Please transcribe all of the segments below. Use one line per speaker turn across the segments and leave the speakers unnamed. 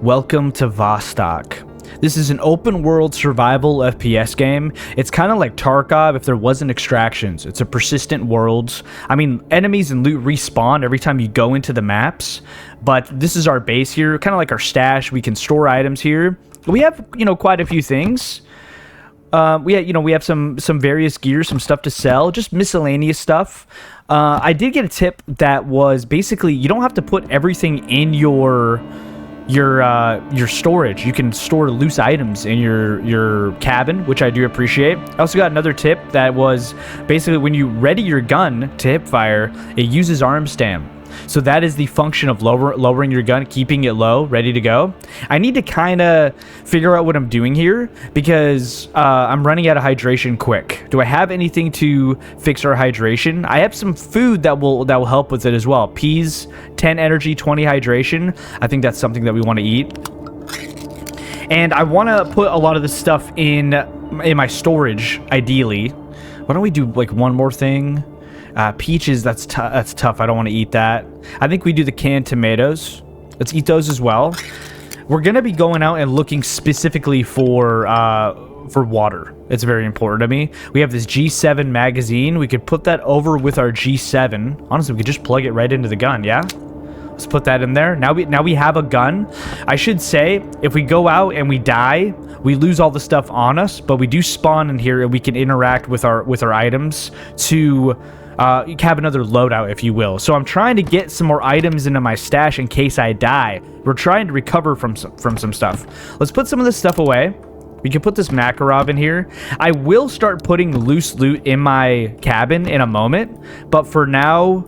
Welcome to Vostok. This is an open world survival FPS game. It's kind of like Tarkov if there wasn't extractions. It's a persistent world. I mean, enemies and loot respawn every time you go into the maps, but this is our base here, kind of like our stash. We can store items here. We have, quite a few things. We have some various gear, some stuff to sell, just miscellaneous stuff. I did get a tip that was basically you don't have to put everything in your storage. You can store loose items in your cabin, which I do appreciate. I also got another tip that was basically when you ready your gun to hip fire, it uses arm stam. So that is the function of lowering your gun, keeping it low, ready to go. I need to kind of figure out what I'm doing here because I'm running out of hydration quick. Do I have anything to fix our hydration? I have some food that will help with it as well. Peas, 10 energy, 20 hydration. I think that's something that we want to eat. And I want to put a lot of this stuff in my storage, ideally. Why don't we do like one more thing? Peaches, that's tough. I don't want to eat that. I think we do the canned tomatoes. Let's eat those as well. We're gonna be going out and looking specifically for water. It's very important to me. We have this G7 magazine. We could put that over with our G7. Honestly, we could just plug it right into the gun. Yeah. Let's put that in there. Now we have a gun. I should say, if we go out and we die, we lose all the stuff on us, but we do spawn in here and we can interact with our items to have another loadout, if you will. So I'm trying to get some more items into my stash in case I die. We're trying to recover from some stuff. Let's put some of this stuff away. We can put this Makarov in here. I will start putting loose loot in my cabin in a moment, but for now,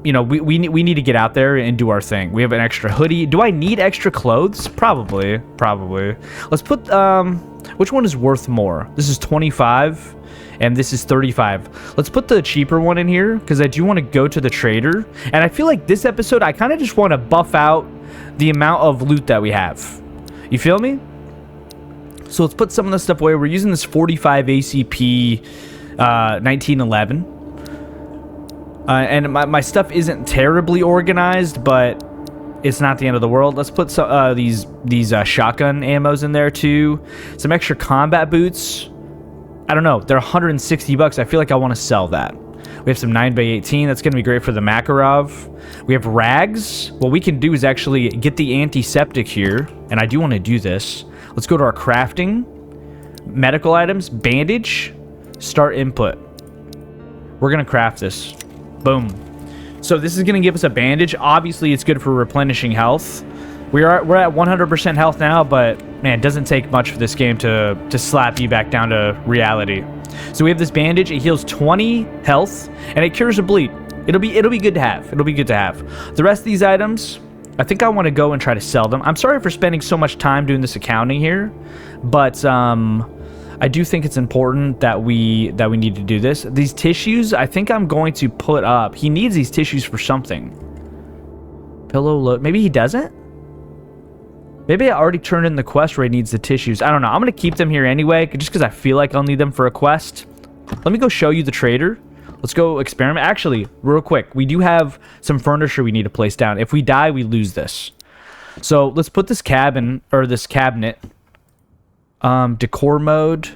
we need to get out there and do our thing. We have an extra hoodie. Do I need extra clothes? Probably. Let's put which one is worth more? This is 25 and this is 35. Let's put the cheaper one in here because I do want to go to the trader, and I feel like this episode I kind of just want to buff out the amount of loot that we have. You feel me? So let's put some of this stuff away. We're using this 45 ACP 1911. And my stuff isn't terribly organized, but it's not the end of the world. Let's put some these shotgun ammos in there too. Some extra combat boots. I don't know. They're 160 bucks. I feel like I want to sell that. We have some 9x18. That's going to be great for the Makarov. We have rags. What we can do is actually get the antiseptic here, and I do want to do this. Let's go to our crafting. Medical items. Bandage. Start input. We're going to craft this. Boom. So this is going to give us a bandage. Obviously, it's good for replenishing health. We're at 100% health now, but man, it doesn't take much for this game to slap you back down to reality. So we have this bandage. It heals 20 health, and it cures a bleed. It'll be good to have. It'll be good to have. The rest of these items, I think I want to go and try to sell them. I'm sorry for spending so much time doing this accounting here, but I do think it's important that we need to do this. These tissues, I think I'm going to put up. He needs these tissues for something. Pillow load. Maybe he doesn't? Maybe I already turned in the quest where he needs the tissues. I don't know. I'm going to keep them here anyway, just because I feel like I'll need them for a quest. Let me go show you the trader. Let's go experiment. Actually, real quick, we do have some furniture we need to place down. If we die, we lose this. So let's put this cabin, or this cabinet, decor mode.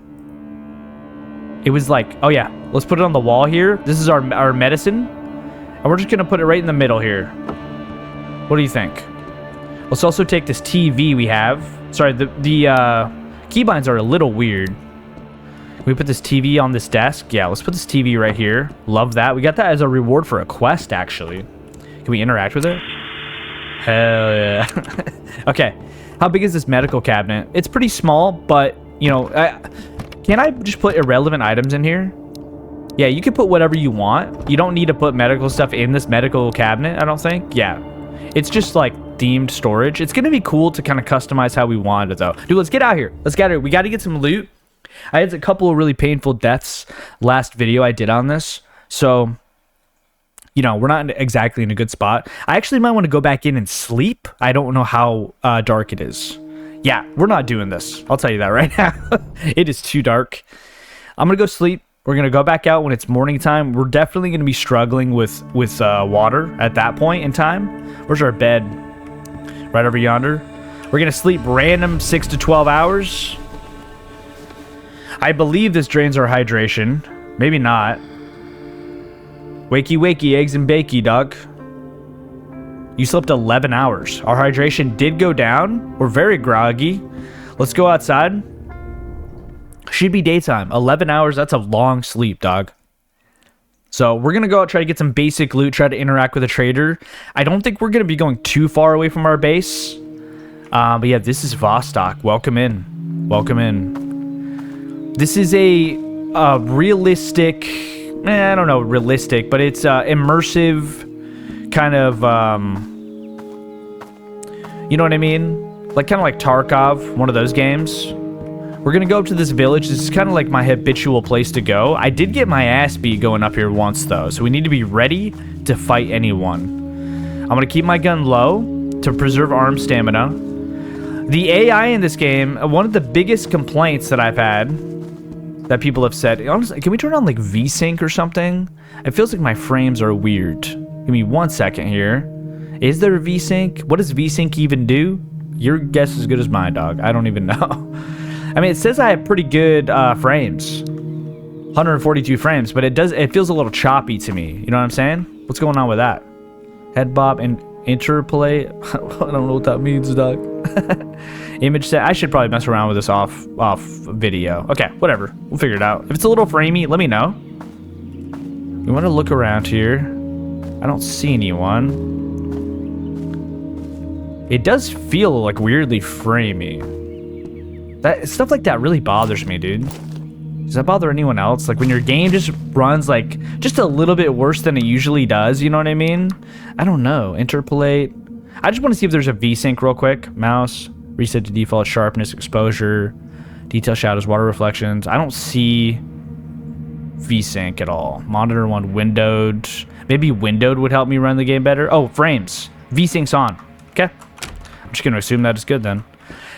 It was like, oh yeah, let's put it on the wall here. This is our medicine, and we're just going to put it right in the middle here. What do you think? Let's also take this TV we have. Sorry, the keybinds are a little weird. Can we put this TV on this desk? Yeah, let's put this TV right here. Love that. We got that as a reward for a quest, actually. Can we interact with it? Hell yeah. Okay. How big is this medical cabinet? It's pretty small, but, can I just put irrelevant items in here? Yeah, you can put whatever you want. You don't need to put medical stuff in this medical cabinet, I don't think. Yeah. It's just like themed storage. It's gonna be cool to kind of customize how we want it though. Dude, let's get out here. Let's get out here. We got to get some loot. I had a couple of really painful deaths last video I did on this, so we're not exactly in a good spot. I actually might want to go back in and sleep. I don't know how dark it is. Yeah, we're not doing this. I'll tell you that right now. It is too dark. I'm gonna go sleep. We're going to go back out when it's morning time. We're definitely going to be struggling with water at that point in time. Where's our bed? right over yonder. We're gonna sleep random 6 to 12 hours. I believe this drains our hydration. Maybe not. Wakey, wakey, eggs and bakey, dog. You slept 11 hours. Our hydration did go down. We're very groggy. Let's go outside. Should be daytime. 11 hours, that's a long sleep, dog. So we're going to go out, try to get some basic loot, try to interact with a trader. I don't think we're going to be going too far away from our base. But yeah, this is Vostok. Welcome in. Welcome in. This is a realistic, I don't know, realistic, but it's immersive kind of, you know what I mean? Like kind of like Tarkov, one of those games. We're going to go up to this village. This is kind of like my habitual place to go. I did get my ass beat going up here once, though, so we need to be ready to fight anyone. I'm going to keep my gun low to preserve arm stamina. The AI in this game, one of the biggest complaints that I've had, that people have said, honestly, can we turn on like VSync or something? It feels like my frames are weird. Give me 1 second here. Is there a VSync? What does VSync even do? Your guess is as good as mine, dog. I don't even know. I mean, it says I have pretty good frames, 142 frames, but it feels a little choppy to me. You know what I'm saying? What's going on with that? Head bob and interplay. I don't know what that means, dog. Image set. I should probably mess around with this off video. Okay, whatever. We'll figure it out. If it's a little framey, let me know. We want to look around here. I don't see anyone. It does feel like weirdly framey. That stuff like that really bothers me, dude. Does that bother anyone else? Like when your game just runs like just a little bit worse than it usually does, you know what I mean? I don't know. Interpolate. I just want to see if there's a VSync real quick. Mouse, reset to default sharpness, exposure, detail shadows, water reflections. I don't see VSync at all. Monitor one windowed. Maybe windowed would help me run the game better. Oh, frames. VSync's on. Okay. I'm just going to assume that it's good then.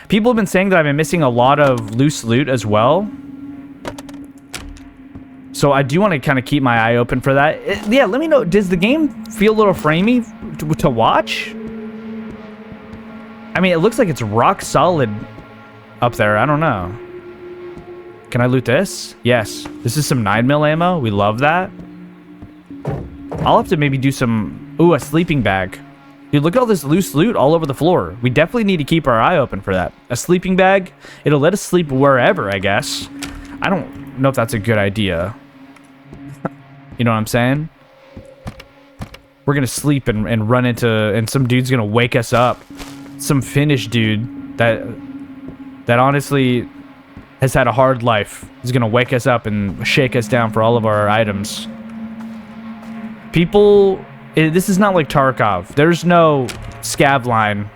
People have been saying that I've been missing a lot of loose loot as well. So I do want to kind of keep my eye open for that. Yeah, let me know. Does the game feel a little framey to watch? I mean, it looks like it's rock solid up there. I don't know. Can I loot this? Yes. This is some 9mm ammo. We love that. I'll have to maybe do some... Ooh, a sleeping bag. Dude, look at all this loose loot all over the floor. We definitely need to keep our eye open for that. A sleeping bag, it'll let us sleep wherever, I guess. I don't know if that's a good idea. You know what I'm saying? We're gonna sleep and run into... And some dude's gonna wake us up. Some Finnish dude that honestly has had a hard life is gonna wake us up and shake us down for all of our items. People... This is not like Tarkov. There's no scav line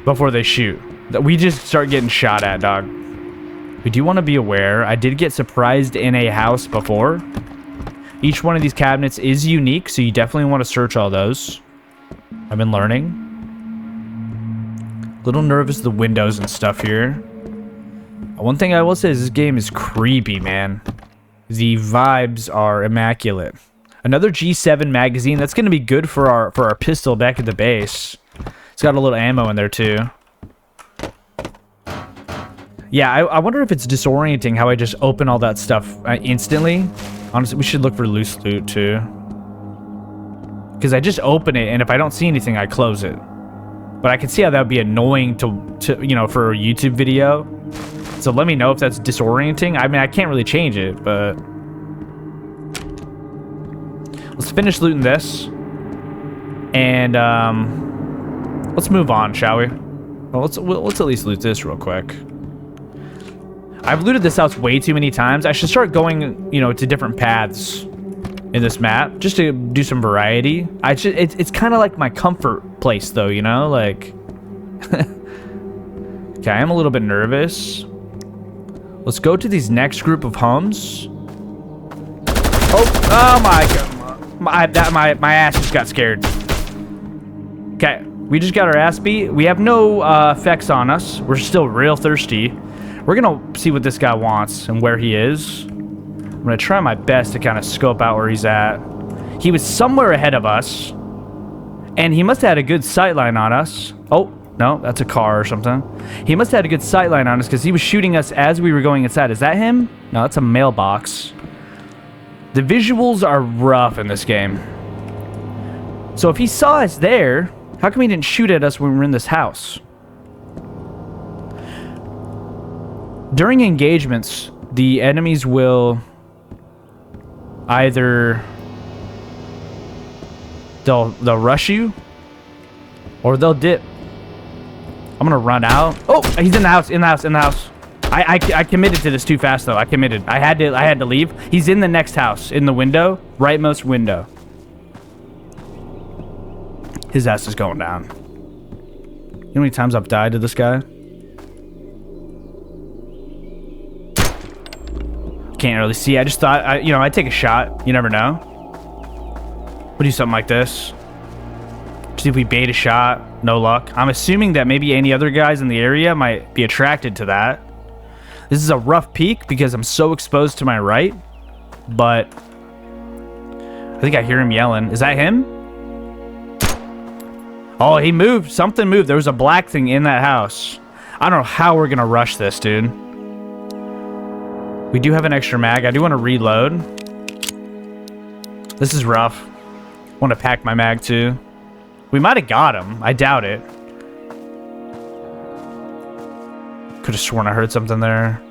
before they shoot. We just start getting shot at, dog. We do want to be aware. I did get surprised in a house before. Each one of these cabinets is unique, so you definitely want to search all those. I've been learning. A little nervous the windows and stuff here. One thing I will say is this game is creepy, man. The vibes are immaculate. Another G7 magazine. That's going to be good for our pistol back at the base. It's got a little ammo in there too. Yeah, I wonder if it's disorienting how I just open all that stuff instantly. Honestly, we should look for loose loot too. Because I just open it, and if I don't see anything, I close it. But I can see how that would be annoying to you know, for a YouTube video. So let me know if that's disorienting. I mean, I can't really change it, but... Let's finish looting this. And, let's move on, shall we? Well, let's at least loot this real quick. I've looted this house way too many times. I should start going, you know, to different paths in this map, just to do some variety. It's kind of like my comfort place, though, you know? Like... Okay, I am a little bit nervous. Let's go to these next group of homes. Oh my god. My ass just got scared. Okay, we just got our ass beat. We have no effects on us. We're still real thirsty. We're gonna see what this guy wants and where he is. I'm gonna try my best to kind of scope out where he's at. He was somewhere ahead of us. And he must have had a good sightline on us. Oh, no, that's a car or something. He must have had a good sightline on us because he was shooting us as we were going inside. Is that him? No, that's a mailbox. The visuals are rough in this game. So if he saw us there, how come he didn't shoot at us when we were in this house? During engagements, the enemies will either they'll rush you or they'll dip. I'm gonna run out. Oh, he's in the house, in the house, in the house. I committed to this too fast though. I committed. I had to leave. He's in the next house, in the window, rightmost window. His ass is going down. You know how many times I've died to this guy? Can't really see. I just thought, I'd take a shot. You never know. We'll do something like this. See if we bait a shot. No luck. I'm assuming that maybe any other guys in the area might be attracted to that. This is a rough peek because I'm so exposed to my right. But I think I hear him yelling. Is that him? Oh, he moved. Something moved. There was a black thing in that house. I don't know how we're going to rush this, dude. We do have an extra mag. I do want to reload. This is rough. I want to pack my mag too. We might have got him. I doubt it. Could have sworn I heard something there.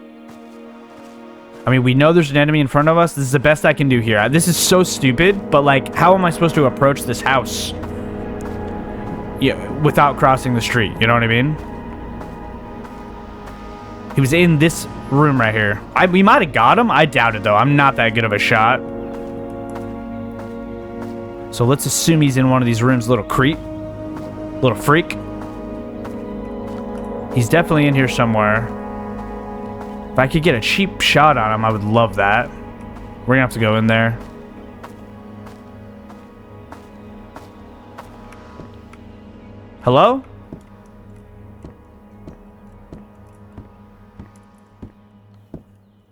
I mean, we know there's an enemy in front of us. This is the best I can do here. This is so stupid, but like, how am I supposed to approach this house? Yeah, without crossing the street. You know what I mean? He was in this room right here. We might have got him. I doubt it, though. I'm not that good of a shot. So let's assume he's in one of these rooms. Little creep. Little freak. He's definitely in here somewhere. If I could get a cheap shot on him, I would love that. We're gonna have to go in there. Hello?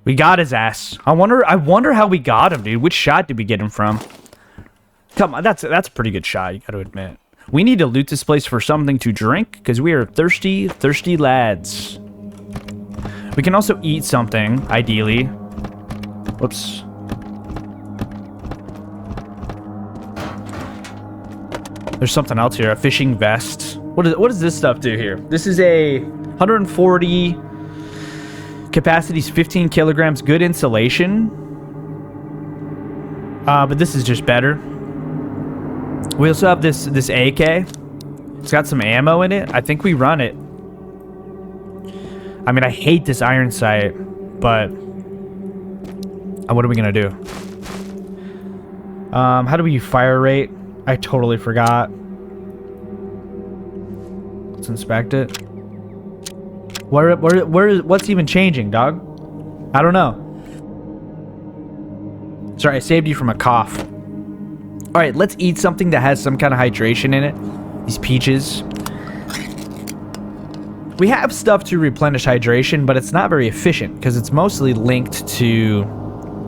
We got his ass. I wonder how we got him, dude. Which shot did we get him from? Come on, that's a pretty good shot, you gotta admit. We need to loot this place for something to drink, because we are thirsty, thirsty lads. We can also eat something, ideally. Whoops. There's something else here, a fishing vest. What does this stuff do here? This is a 140... capacity's 15 kilograms, good insulation. But this is just better. We also have this AK. It's got some ammo in it. I think we run it. I mean, I hate this iron sight, but what are we gonna do? How do we fire rate? I totally forgot. Let's inspect it. What's even changing, dog? I don't know. Sorry, I saved you from a cough. All right, let's eat something that has some kind of hydration in it. These peaches. We have stuff to replenish hydration, but it's not very efficient because it's mostly linked to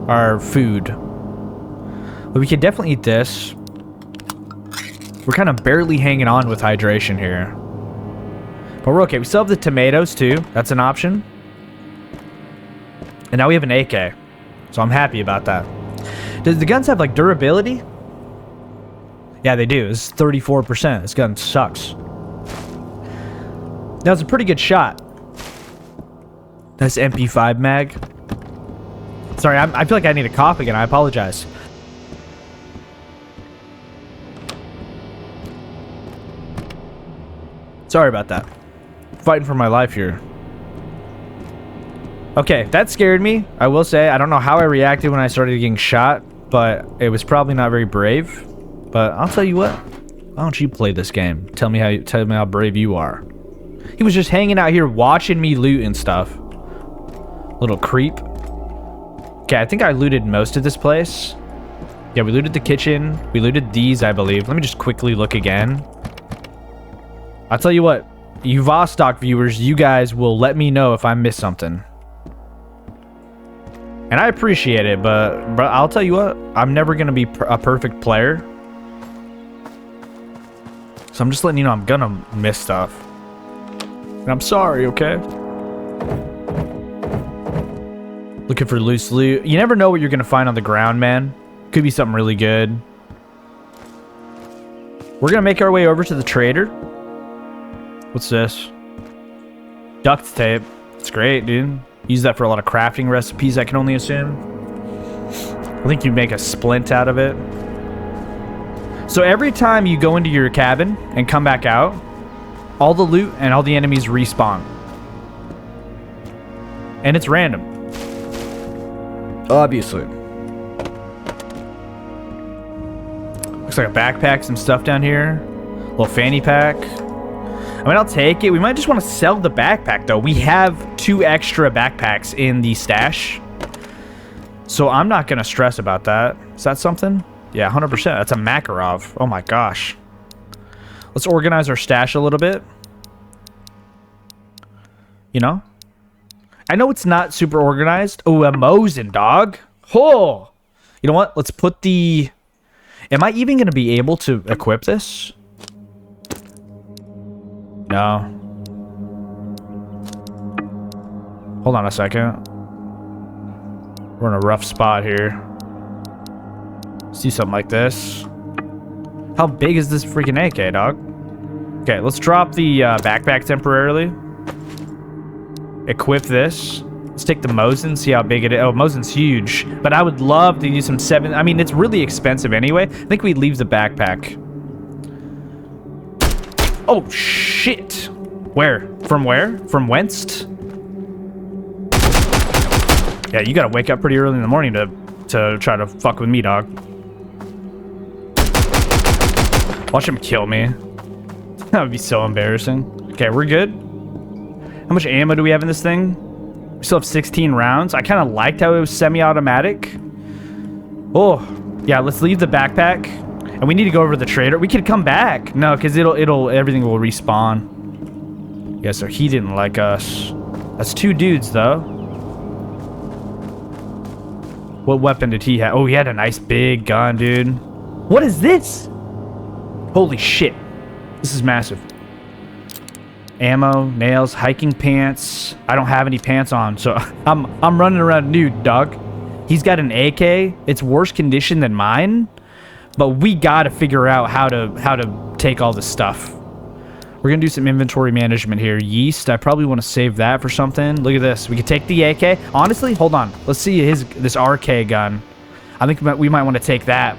our food. But we could definitely eat this. We're kind of barely hanging on with hydration here. But we're okay. We still have the tomatoes, too. That's an option. And now we have an AK. So I'm happy about that. Does the guns have, like, durability? Yeah, they do. It's 34%. This gun sucks. That was a pretty good shot. That's MP5 mag. Sorry, I feel like I need a cough again. I apologize. Sorry about that. Fighting for my life here. Okay, that scared me. I will say, I don't know how I reacted when I started getting shot, but it was probably not very brave. But I'll tell you what. Why don't you play this game? Tell me how brave you are. He was just hanging out here watching me loot and stuff. Little creep. Okay, I think I looted most of this place. Yeah, we looted the kitchen. We looted these, I believe. Let me just quickly look again. I'll tell you what. You Vostok viewers, you guys will let me know if I miss something. And I appreciate it, but I'll tell you what. I'm never going to be a perfect player. So I'm just letting you know I'm gonna miss stuff. And I'm sorry, okay? Looking for loose loot. You never know what you're gonna find on the ground, man. Could be something really good. We're gonna make our way over to the trader. What's this? Duct tape. It's great, dude. Use that for a lot of crafting recipes, I can only assume. I think you make a splint out of it. So every time you go into your cabin and come back out, all the loot and all the enemies respawn. And it's random. Obviously. Looks like a backpack, some stuff down here. A little fanny pack. I mean, I'll take it. We might just want to sell the backpack, though. We have 2 extra backpacks in the stash. So I'm not going to stress about that. Is that something? Yeah, 100%. That's a Makarov. Oh my gosh. Let's organize our stash a little bit. You know? I know it's not super organized. Oh, a Mosin, dog. Oh! You know what? Let's put the... Am I even going to be able to equip this? No. Hold on a second. We're in a rough spot here. See something like this. How big is this freaking AK, dog? Okay, let's drop the backpack temporarily. Equip this. Let's take the Mosin, see how big it is. Oh, Mosin's huge. But I would love to use some 7... I mean, it's really expensive anyway. I think we leave the backpack. Oh, shit. Where? From where? From whence? Yeah, you gotta wake up pretty early in the morning to try to fuck with me, dog. Watch him kill me. That would be so embarrassing. Okay, we're good. How much ammo do we have in this thing? We still have 16 rounds. I kind of liked how it was semi-automatic. Oh, yeah, let's leave the backpack. And we need to go over to the trader. We could come back. No, because everything will respawn. Yeah, so he didn't like us. That's 2 dudes, though. What weapon did he have? Oh, he had a nice big gun, dude. What is this? Holy shit. This is massive. Ammo, nails, hiking pants. I don't have any pants on, so I'm running around nude, dog. He's got an AK. It's worse condition than mine, but we gotta figure out how to take all this stuff. We're gonna do some inventory management here. Yeast. I probably want to save that for something. Look at this. We could take the AK. Honestly, hold on. Let's see this RK gun. I think we might want to take that.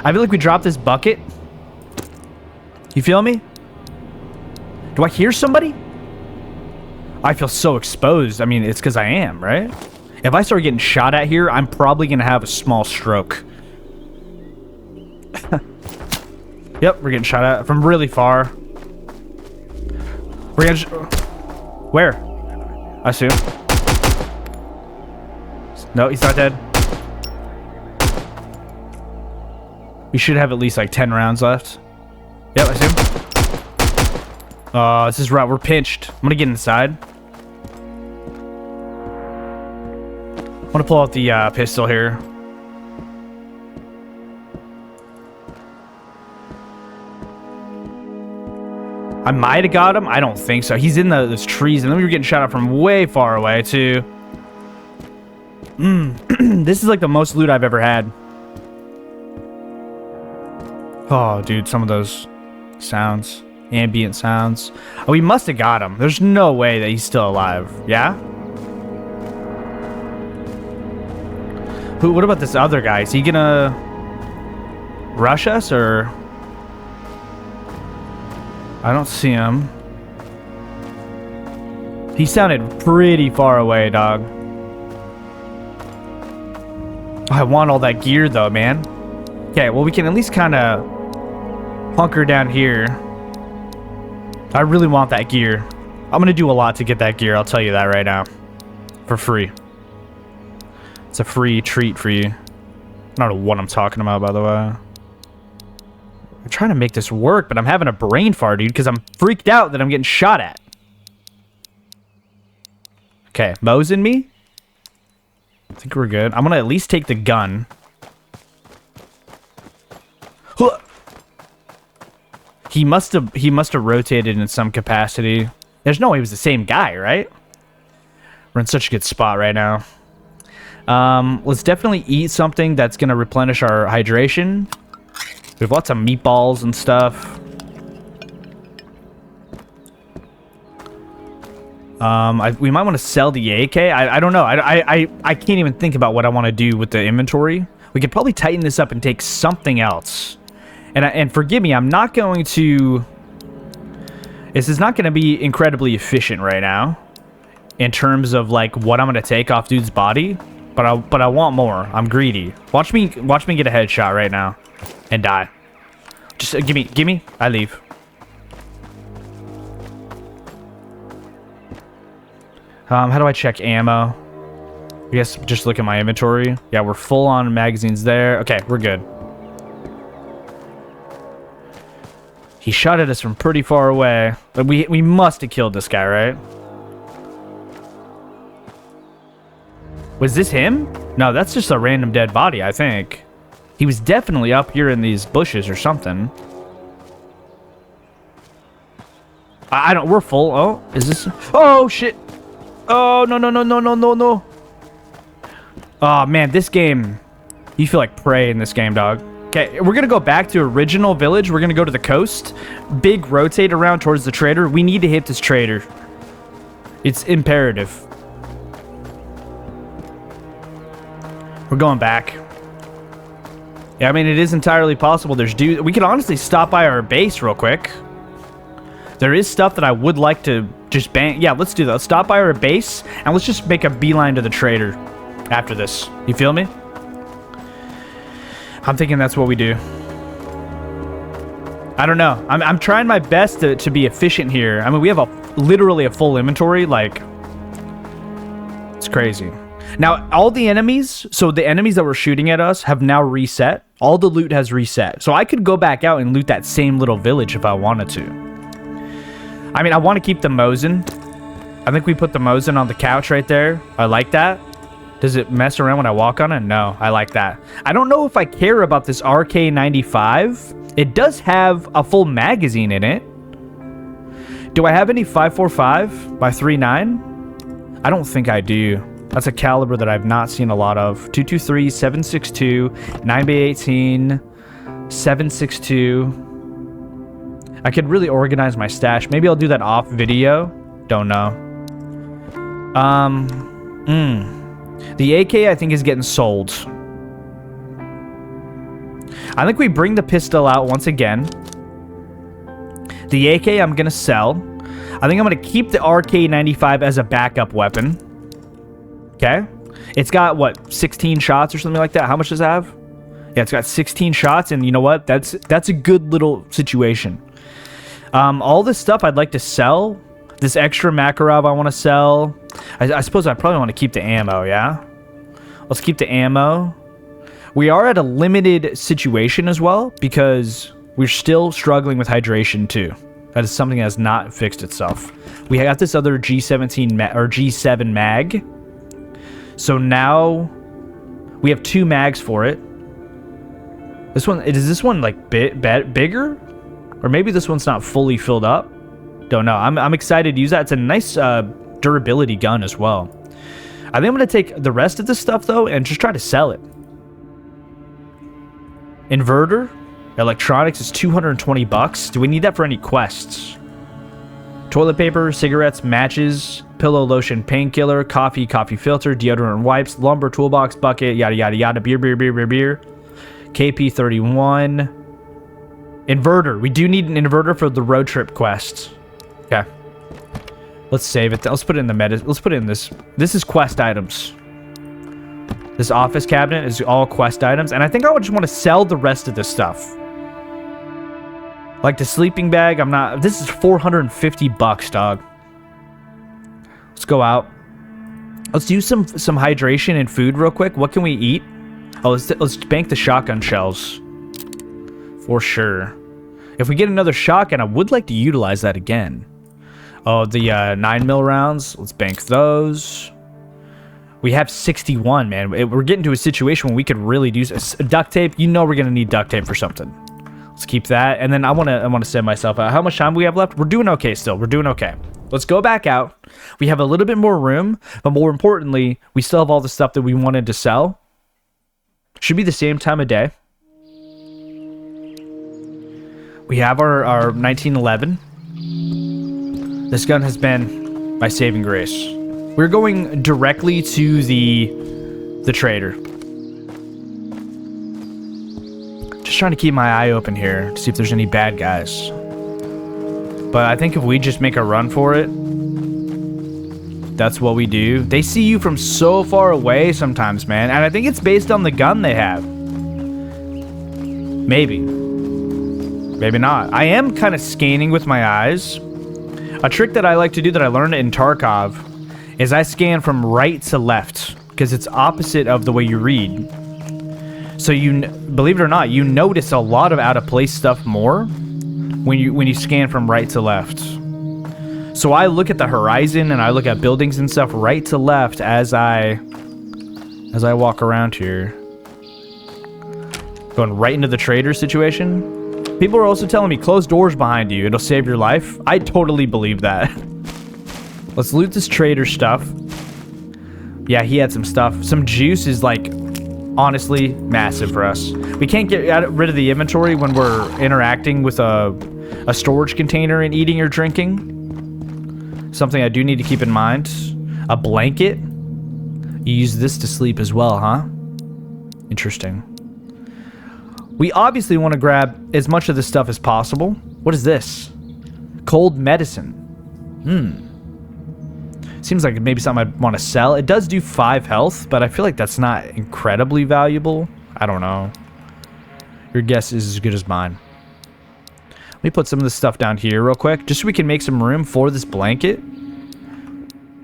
I feel like we dropped this bucket. You feel me? Do I hear somebody? I feel so exposed. I mean, it's because I am, right? If I start getting shot at here, I'm probably going to have a small stroke. Yep, we're getting shot at from really far. We're going to... Where? I see him. No, he's not dead. We should have at least like 10 rounds left. Yep, I see him. This is right. We're pinched. I'm gonna get inside. I'm gonna pull out the pistol here. I might have got him. I don't think so. He's in those trees, and then we were getting shot at from way far away too. This is like the most loot I've ever had. Oh, dude, some of those sounds. Ambient sounds. Oh, we must have got him. There's no way that he's still alive. Yeah? What about this other guy? Is he gonna rush us, or... I don't see him. He sounded pretty far away, dog. Oh, I want all that gear, though, man. Okay, well, we can at least kind of hunker down here. I really want that gear. I'm going to do a lot to get that gear, I'll tell you that right now. For free. It's a free treat for you. I don't know what I'm talking about, by the way. I'm trying to make this work, but I'm having a brain fart, dude, because I'm freaked out that I'm getting shot at. Okay, Mo's in me. I think we're good. I'm going to at least take the gun. He must have rotated in some capacity. There's no way he was the same guy, right? We're in such a good spot right now. Let's definitely eat something that's gonna replenish our hydration. We have lots of meatballs and stuff. We might want to sell the AK. I don't know. I can't even think about what I want to do with the inventory. We could probably tighten this up and take something else. And forgive me, I'm not going to... This is not going to be incredibly efficient right now in terms of like what I'm going to take off dude's body, but I want more. I'm greedy. Watch me get a headshot right now and die. Just give me. I leave. How do I check ammo? I guess just look at my inventory. Yeah, we're full on magazines there. Okay, we're good. He shot at us from pretty far away. But we must have killed this guy, right? Was this him? No, that's just a random dead body, I think. He was definitely up here in these bushes or something. I don't... We're full. Oh, is this... Oh, shit. Oh, no. Oh, man, this game... You feel like prey in this game, dog. Okay, we're gonna go back to original village. We're gonna go to the coast. Big rotate around towards the trader. We need to hit this trader. It's imperative. We're going back. Yeah, I mean, it is entirely possible. We could honestly stop by our base real quick. There is stuff that I would like to just bang. Yeah, let's do that. Let's stop by our base, and let's just make a beeline to the trader after this. You feel me? I'm thinking that's what we do. I don't know. I'm trying my best to be efficient here. I mean, we have literally a full inventory. Like, it's crazy. Now, all the enemies, so the enemies that were shooting at us have now reset. All the loot has reset. So I could go back out and loot that same little village if I wanted to. I mean, I want to keep the Mosin. I think we put the Mosin on the couch right there. I like that. Does it mess around when I walk on it? No, I like that. I don't know if I care about this RK95. It does have a full magazine in it. Do I have any 545 by 39? I don't think I do. That's a caliber that I've not seen a lot of. 223, 762, 9x18, 762. I could really organize my stash. Maybe I'll do that off video. Don't know. The AK, I think, is getting sold. I think we bring the pistol out once again. The AK, I'm going to sell. I think I'm going to keep the RK95 as a backup weapon. Okay. It's got, what, 16 shots or something like that? How much does it have? Yeah, it's got 16 shots, and you know what? That's a good little situation. All this stuff I'd like to sell. This extra Makarov I want to sell. I suppose I probably want to keep the ammo, yeah? Let's keep the ammo. We are at a limited situation as well, because we're still struggling with hydration too. That is something that has not fixed itself. We got this other G17 or G7 mag. So now we have 2 mags for it. This one, is this one like bigger? Or maybe this one's not fully filled up? Don't know. I'm excited to use that. It's a nice durability gun as well. I think I'm going to take the rest of this stuff, though, and just try to sell it. Inverter. Electronics is 220 bucks. Do we need that for any quests? Toilet paper, cigarettes, matches, pillow, lotion, painkiller, coffee filter, deodorant, wipes, lumber, toolbox, bucket, yada, yada, yada, beer. KP31. Inverter. We do need an inverter for the road trip quest. Okay. Let's save it. Let's put it in the meta. Let's put it in this. This is quest items. This office cabinet is all quest items. And I think I would just want to sell the rest of this stuff. Like the sleeping bag, I'm not... This is 450 bucks, dog. Let's go out. Let's do some hydration and food real quick. What can we eat? Oh, let's bank the shotgun shells. For sure. If we get another shotgun, I would like to utilize that again. Oh, the 9mm rounds. Let's bank those. We have 61, man. We're getting to a situation where we could really do... Duct tape. You know we're going to need duct tape for something. Let's keep that. And then I want to send myself out. How much time do we have left? We're doing okay still. We're doing okay. Let's go back out. We have a little bit more room, but more importantly, we still have all the stuff that we wanted to sell. Should be the same time of day. We have our 1911. This gun has been my saving grace. We're going directly to the trader. Just trying to keep my eye open here to see if there's any bad guys. But I think if we just make a run for it, that's what we do. They see you from so far away sometimes, man. And I think it's based on the gun they have. Maybe. Maybe not. I am kind of scanning with my eyes. A trick that I like to do that I learned in Tarkov is I scan from right to left because it's opposite of the way you read. So you, believe it or not, you notice a lot of out of place stuff more when you scan from right to left. So I look at the horizon and I look at buildings and stuff right to left as I walk around here. Going right into the trader situation. People are also telling me close doors behind you. It'll save your life. I totally believe that. Let's loot this trader stuff. Yeah, he had some stuff. Some juice is like honestly massive for us. We can't get rid of the inventory when we're interacting with a storage container and eating or drinking. Something I do need to keep in mind. A blanket. You use this to sleep as well, huh? Interesting. We obviously want to grab as much of this stuff as possible. What is this? Cold medicine. Seems like maybe something I'd want to sell. It does do 5 health, but I feel like that's not incredibly valuable. I don't know. Your guess is as good as mine. Let me put some of this stuff down here real quick, just so we can make some room for this blanket.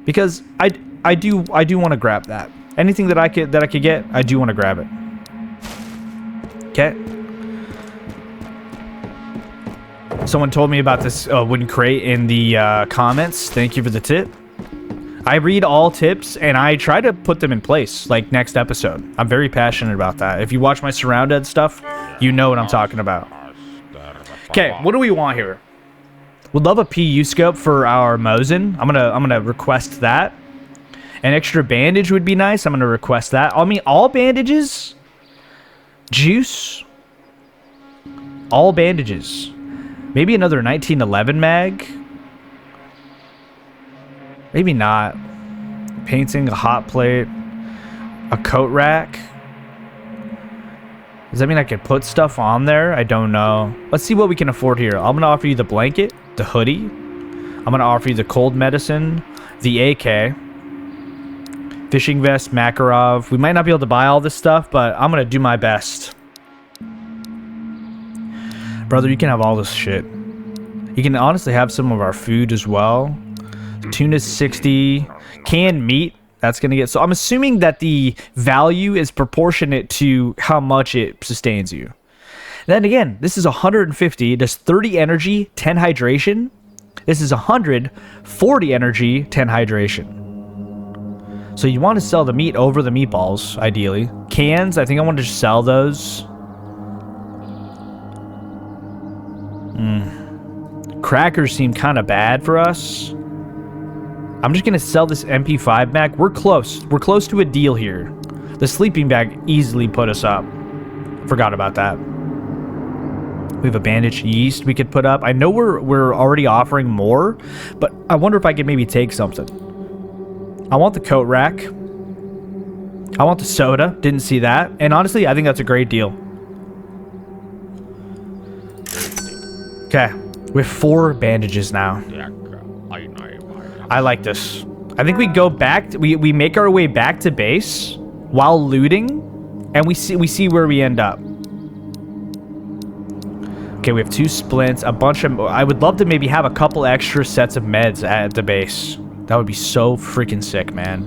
Because I do want to grab that. Anything that I could get, I do want to grab it. Okay. Someone told me about this wooden crate in the comments. Thank you for the tip. I read all tips and I try to put them in place, like next episode. I'm very passionate about that. If you watch my Surrounded stuff, you know what I'm talking about. Okay, what do we want here? We'd love a PU scope for our Mosin. I'm gonna request that. An extra bandage would be nice. I'm gonna request that. I mean, all bandages. Juice. All bandages. Maybe another 1911 mag. Maybe not. Painting, a hot plate, a coat rack. Does that mean I could put stuff on there? I don't know. Let's see what we can afford here. I'm going to offer you the blanket, the hoodie. I'm going to offer you the cold medicine, the AK, fishing vest, Makarov. We might not be able to buy all this stuff, but I'm going to do my best. Brother, you can have all this shit. You can honestly have some of our food as well. Tuna's 60. Canned meat. That's going to get... So I'm assuming that the value is proportionate to how much it sustains you. Then again, this is 150. It does 30 energy, 10 hydration. This is 100, 40 energy, 10 hydration. So you want to sell the meat over the meatballs, ideally. Cans, I think I want to just sell those. Crackers seem kind of bad for us. I'm just going to sell this MP5 mag. We're close. We're close to a deal here. The sleeping bag easily put us up. Forgot about that. We have a bandage yeast we could put up. I know we're already offering more, but I wonder if I could maybe take something. I want the coat rack. I want the soda. Didn't see that. And honestly, I think that's a great deal. Okay. We have 4 bandages now. I like this. I think we go back. We make our way back to base while looting, and we see where we end up. Okay, we have 2 splints, a bunch of... I would love to maybe have a couple extra sets of meds at the base. That would be so freaking sick, man.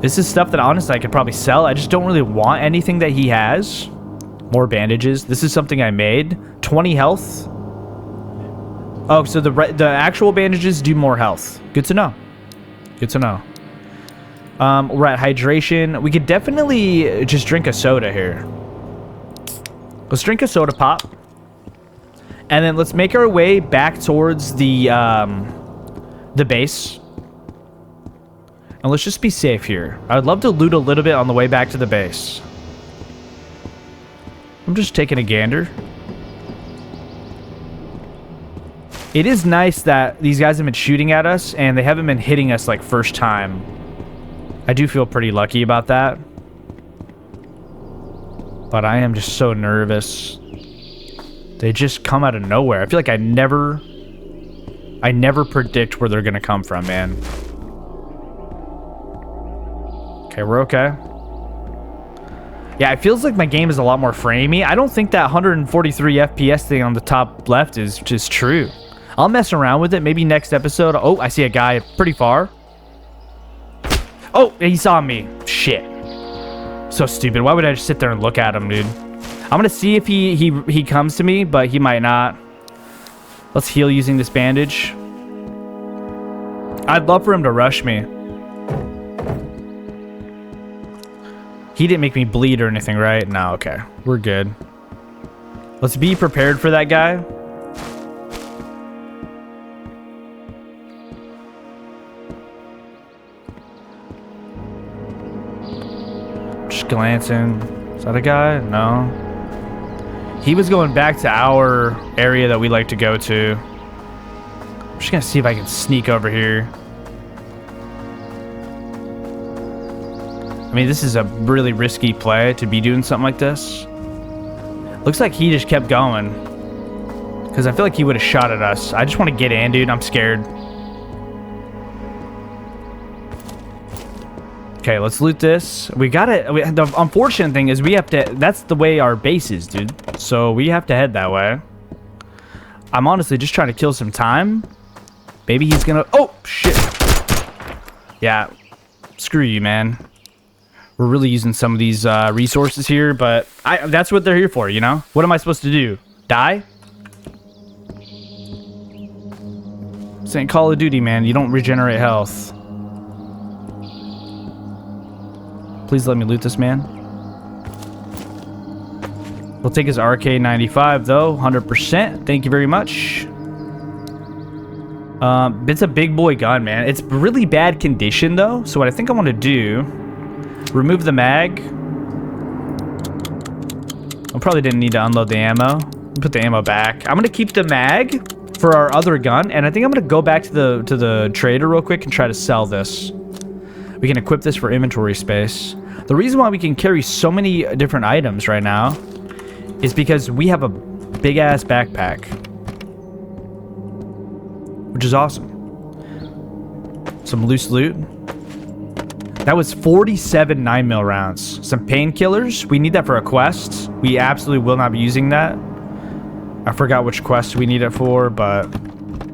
This is stuff that honestly I could probably sell. I just don't really want anything that he has. More bandages. This is something I made. 20 health. Oh, so the actual bandages do more health. Good to know. Good to know. We're at hydration. We could definitely just drink a soda here. Let's drink a soda pop. And then let's make our way back towards the base. And let's just be safe here. I would love to loot a little bit on the way back to the base. I'm just taking a gander. It is nice that these guys have been shooting at us and they haven't been hitting us like first time. I do feel pretty lucky about that. But I am just so nervous. They just come out of nowhere. I feel like I never predict where they're gonna come from, man. Okay, we're okay. Yeah, it feels like my game is a lot more framey. I don't think that 143 FPS thing on the top left is just true. I'll mess around with it. Maybe next episode. Oh, I see a guy pretty far. Oh, he saw me. Shit. So stupid. Why would I just sit there and look at him, dude? I'm gonna see if he comes to me, but he might not. Let's heal using this bandage. I'd love for him to rush me. He didn't make me bleed or anything, right? No, okay. We're good. Let's be prepared for that guy. Just glancing. Is that a guy? No. He was going back to our area that we like to go to. I'm just gonna see if I can sneak over here. I mean, this is a really risky play to be doing something like this. Looks like he just kept going. Because I feel like he would have shot at us. I just want to get in, dude. I'm scared. Okay, let's loot this. We gotta... the unfortunate thing is we have to... That's the way our base is, dude. So we have to head that way. I'm honestly just trying to kill some time. Maybe he's gonna... Oh, shit. Yeah. Screw you, man. We're really using some of these resources here, but that's what they're here for, you know? What am I supposed to do? Die? This ain't Call of Duty, man. You don't regenerate health. Please let me loot this man. We'll take his RK-95, though. 100%. Thank you very much. It's a big boy gun, man. It's really bad condition, though. So what I think I want to do... Remove the mag. I probably didn't need to unload the ammo. Put the ammo back. I'm gonna keep the mag for our other gun, and I think I'm gonna go back to the trader real quick and try to sell this. We can equip this for inventory space. The reason why we can carry so many different items right now is because we have a big ass backpack, which is awesome. Some loose loot. That was 47 9mm rounds. Some painkillers. We need that for a quest. We absolutely will not be using that. I forgot which quest we need it for, but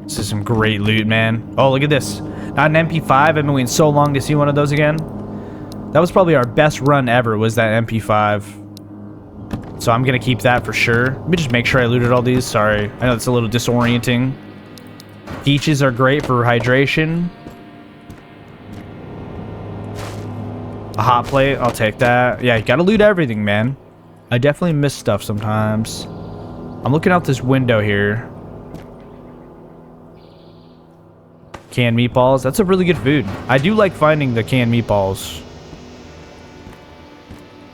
this is some great loot, man. Oh, look at this. Not an MP5. I've been waiting so long to see one of those again. That was probably our best run ever, was that MP5. So I'm going to keep that for sure. Let me just make sure I looted all these. Sorry. I know it's a little disorienting. Peaches are great for hydration. A hot plate, I'll take that. Yeah, you gotta loot everything, man. I definitely miss stuff sometimes. I'm looking out this window here. Canned meatballs. That's a really good food. I do like finding the canned meatballs.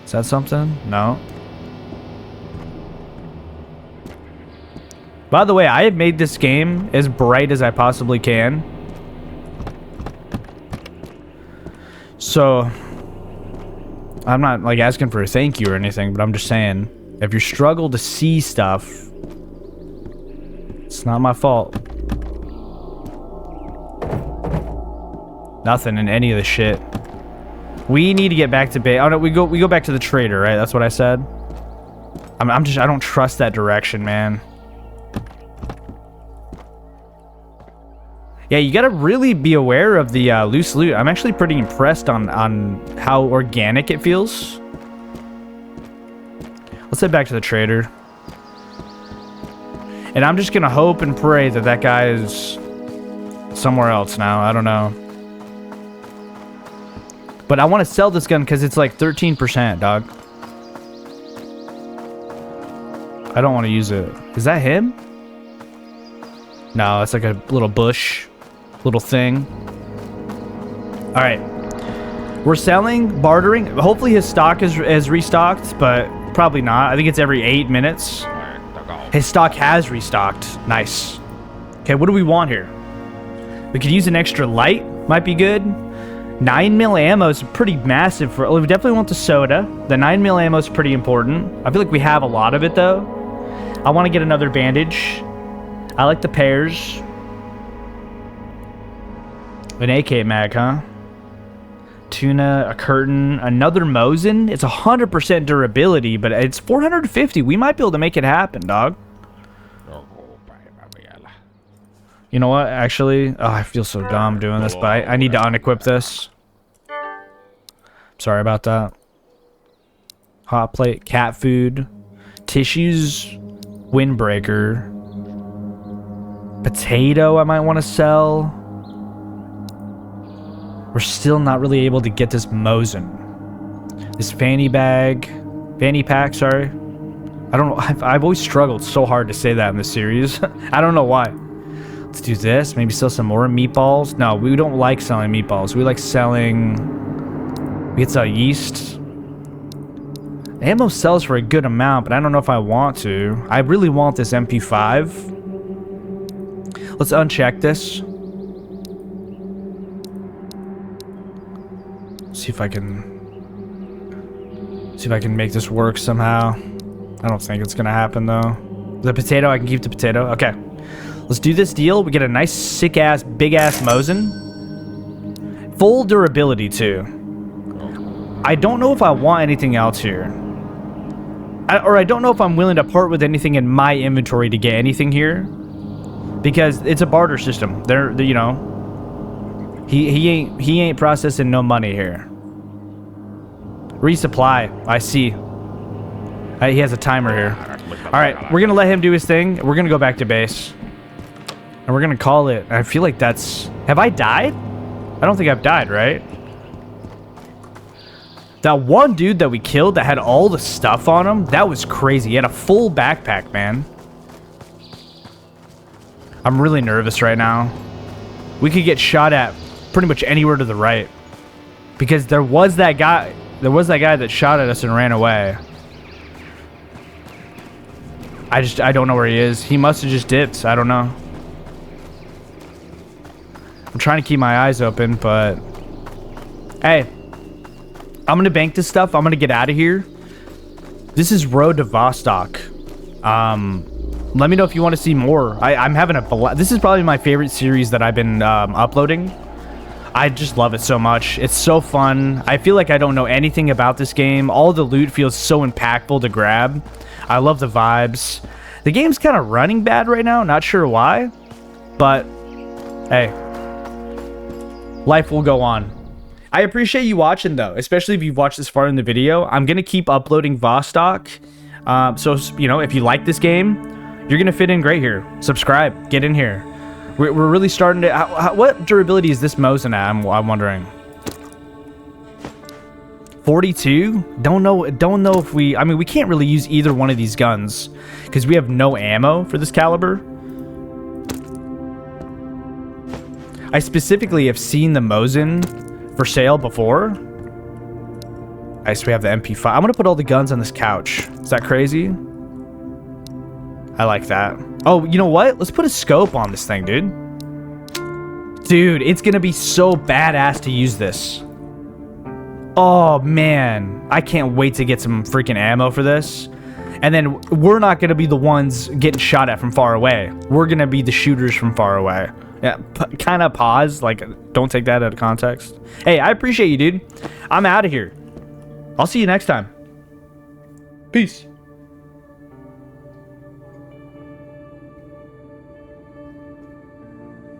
Is that something? No. By the way, I have made this game as bright as I possibly can. So... I'm not like asking for a thank you or anything, but I'm just saying, if you struggle to see stuff, it's not my fault. Nothing in any of the shit. We need to get back to base. Oh no, we go back to the trader, right? That's what I said. I don't trust that direction, man. Yeah, you gotta really be aware of the loose loot. I'm actually pretty impressed on how organic it feels. Let's head back to the trader. And I'm just gonna hope and pray that that guy is somewhere else now. I don't know. But I want to sell this gun because it's like 13%, dog. I don't want to use it. Is that him? No, it's like a little bush. Little thing. Alright. We're selling, bartering. Hopefully his stock is restocked, but probably not. I think it's every 8 minutes. His stock has restocked. Nice. Okay, what do we want here? We could use an extra light. Might be good. 9mm ammo is pretty massive. We definitely want the soda. The 9mm ammo is pretty important. I feel like we have a lot of it, though. I want to get another bandage. I like the pears. An AK mag, huh? Tuna, a curtain, another Mosin. It's 100% durability, but it's 450. We might be able to make it happen, dog. You know what? Actually, oh, I feel so dumb doing this, but I need to unequip this. Sorry about that. Hot plate, cat food, tissues, windbreaker, potato. I might want to sell. We're still not really able to get this Mosin. This fanny pack, sorry. I don't know. I've always struggled so hard to say that in this series. I don't know why. Let's do this. Maybe sell some more meatballs. No, we don't like selling meatballs. We like selling... We could sell yeast. Ammo sells for a good amount, but I don't know if I want to. I really want this MP5. Let's uncheck this. See if I can make this work somehow. I don't think it's gonna happen though. The potato, I can keep the potato. Okay. Let's do this deal. We get a nice sick ass, big ass Mosin. Full durability too. I don't know if I want anything else here. I don't know if I'm willing to part with anything in my inventory to get anything here. Because it's a barter system. They're you know. He ain't processing no money here. Resupply. I see. He has a timer here. Alright, we're gonna let him do his thing. We're gonna go back to base. And we're gonna call it. I feel like that's... Have I died? I don't think I've died, right? That one dude that we killed that had all the stuff on him, that was crazy. He had a full backpack, man. I'm really nervous right now. We could get shot at pretty much anywhere to the right. Because there was that guy that shot at us and ran away. I don't know where he is. He must have just dipped. I don't know. I'm trying to keep my eyes open, but... Hey. I'm gonna bank this stuff. I'm gonna get out of here. This is Road to Vostok. Let me know if you want to see more. I'm having a blast. This is probably my favorite series that I've been uploading. I just love it so much. It's so fun. I feel like I don't know anything about this game. All the loot feels so impactful to grab. I love the vibes. The game's kind of running bad right now. Not sure why. But, hey. Life will go on. I appreciate you watching, though. Especially if you've watched this far in the video. I'm going to keep uploading Vostok. So, you know, if you like this game, you're going to fit in great here. Subscribe. Get in here. We're really starting to... what durability is this Mosin at? I'm wondering. 42? Don't know if we... I mean, we can't really use either one of these guns because we have no ammo for this caliber. I specifically have seen the Mosin for sale before. Nice, we have the MP5. I'm going to put all the guns on this couch. Is that crazy? I like that. Oh, you know what? Let's put a scope on this thing, dude. Dude, it's going to be so badass to use this. Oh, man. I can't wait to get some freaking ammo for this. And then we're not going to be the ones getting shot at from far away. We're going to be the shooters from far away. Yeah, kind of pause. Like, don't take that out of context. Hey, I appreciate you, dude. I'm out of here. I'll see you next time. Peace.